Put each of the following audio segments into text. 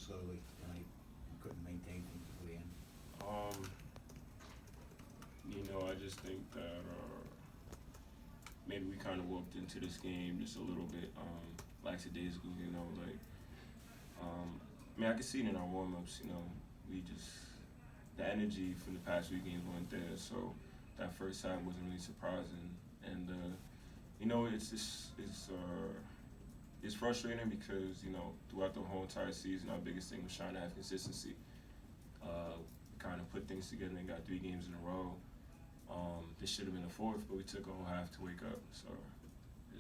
slowly tonight and couldn't maintain things at the end? Um, I just think that maybe we kind of walked into this game just a little bit lackadaisical. I could see it in our warm-ups. We just the energy from the past week games weren't there, so that first half wasn't really surprising. And it's frustrating because throughout the whole entire season, our biggest thing was trying to have consistency. Kind of put things together and got 3 games in a row. This should have been the 4th, but we took a whole half to wake up. So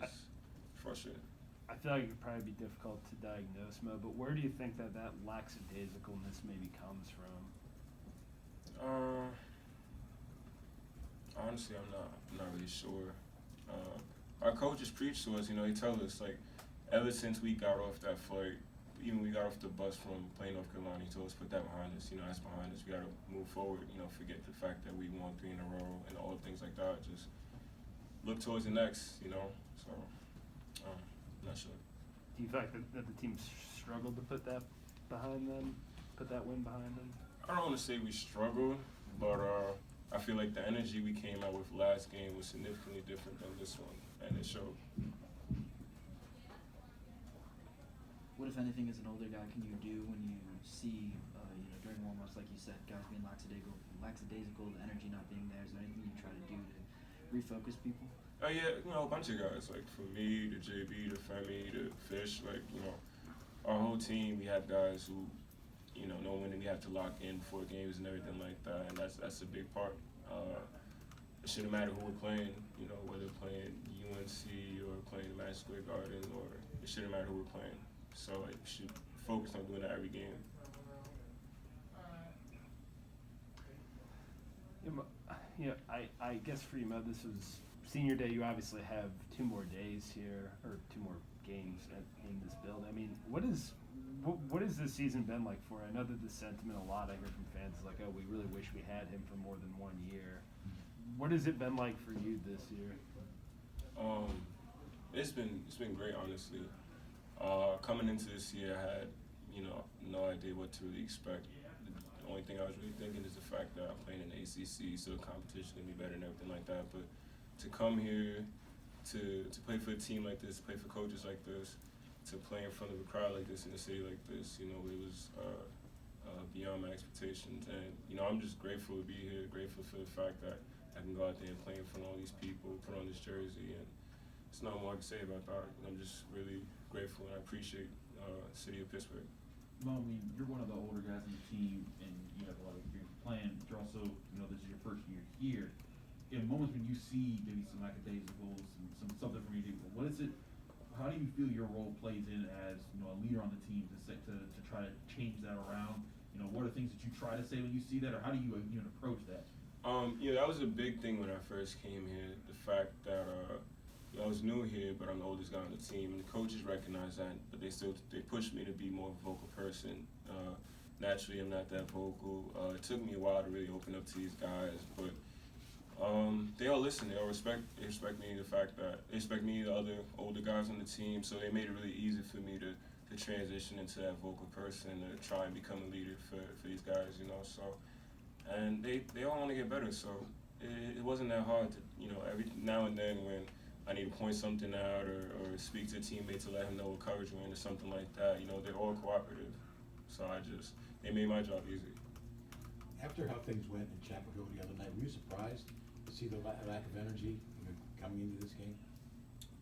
it's frustrating. I feel like it could probably be difficult to diagnose, Mo, but where do you think that lackadaisicalness maybe comes from? Honestly, I'm not really sure. Our coaches preach to us. They tell us ever since we got off that flight, even we got off the bus from playing North Carolina, he told us put that behind us. That's behind us. We got to move forward. Forget the fact that we won 3 in a row and all things like that. Just look towards the next. So I'm not sure. Do you feel like that the team struggled to put that behind them, put that win behind them? I don't want to say we struggled, but I feel like the energy we came out with last game was significantly different than this one, and it showed. What, if anything, as an older guy, can you do when you see, during warm-ups, like you said, guys being lackadaisical, the energy not being there? Is there anything you try to do to refocus people? Oh yeah, a bunch of guys. For me, the JB, the Femi, the Fish, our whole team, we have guys who, know when we have to lock in before games and everything like that, and that's a big part. It shouldn't matter who we're playing, whether playing UNC or playing Madison Square Garden, or it shouldn't matter who we're playing. So we should focus on doing that every game. I guess for you, Mo, this was senior day. You obviously have 2 more days here, or 2 more games in this build. I mean, what has this season been like for you? I know that the sentiment a lot I hear from fans is like, oh, we really wish we had him for more than 1 year. What has it been like for you this year? It's been great, honestly. Coming into this year, I had no idea what to really expect. The only thing I was really thinking is the fact that I'm playing in the ACC, so the competition will be better and everything like that. But to come here, to play for a team like this, play for coaches like this, to play in front of a crowd like this in a city like this, it was beyond my expectations. And I'm just grateful to be here, grateful for the fact that I can go out there and play in front of all these people, put on this jersey, and there's not more I can say about that. I'm just really grateful, and I appreciate the city of Pittsburgh. Well, you're one of the older guys on the team, and you have a lot of experience playing, but you're also, this is your first year here. In moments when you see maybe some lackadaisicals, some something from you, what is it? How do you feel your role plays in as a leader on the team to try to change that around? What are things that you try to say when you see that, or how do you approach that? That was a big thing when I first came here. The fact that I was new here, but I'm the oldest guy on the team, and the coaches recognize that, but they pushed me to be more of a vocal person. Naturally, I'm not that vocal. It took me a while to really open up to these guys, but they all listen. They all respect me. The fact that they respect me, the other older guys on the team, so they made it really easy for me to transition into that vocal person, to try and become a leader for these guys. So, and they all want to get better. So it wasn't that hard to every now and then when I need to point something out or speak to a teammate to let him know what coverage we're in or something like that. They're all cooperative. So they made my job easy. After how things went in Chapel Hill the other night, were you surprised to see the lack of energy coming into this game?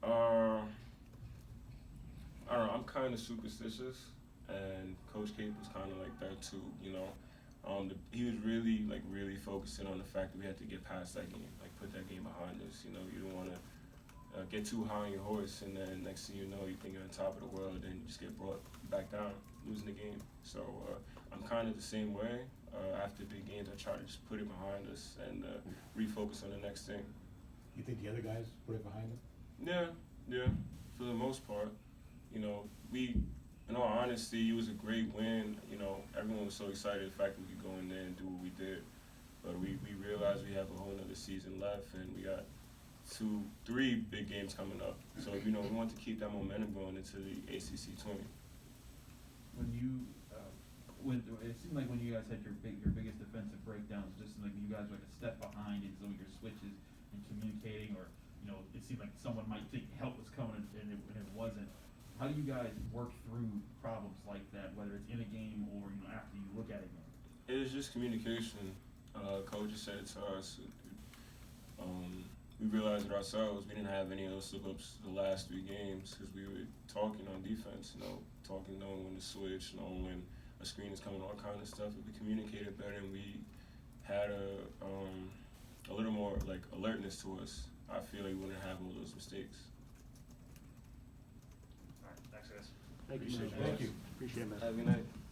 I don't know. I'm kind of superstitious, and Coach Cape was kind of like that too. He was really focusing on the fact that we had to get past that game, put that game behind us. You don't want to get too high on your horse, and then next thing you know, you think you're on top of the world, and you just get brought back down, losing the game. So I'm kind of the same way. After big games, I try to just put it behind us and refocus on the next thing. You think the other guys put it behind them? Yeah, for the most part. In all honesty, it was a great win. Everyone was so excited the fact that we could go in there and do what we did. But we realized we have a whole other season left, and we got 3 big games coming up. So, we want to keep that momentum going into the ACC 20. when you it seemed like when you guys had your biggest defensive breakdowns, it just seemed like you guys were like a step behind in some of your switches and communicating, or it seemed like someone might think help was coming and it wasn't. How do you guys work through problems like that, whether it's in a game or after you look at a game? It was just communication. Coach just said it to us. We realized it ourselves. We didn't have any of those slip-ups the last 3 games because we were talking on defense, knowing when to switch, knowing when a screen is coming, all kind of stuff. If we communicated better and we had a little more like alertness to us, I feel like we wouldn't have all those mistakes. All right, thanks, guys. Thank you. Appreciate it, Thank guys. you. Appreciate it, man. Have a good night.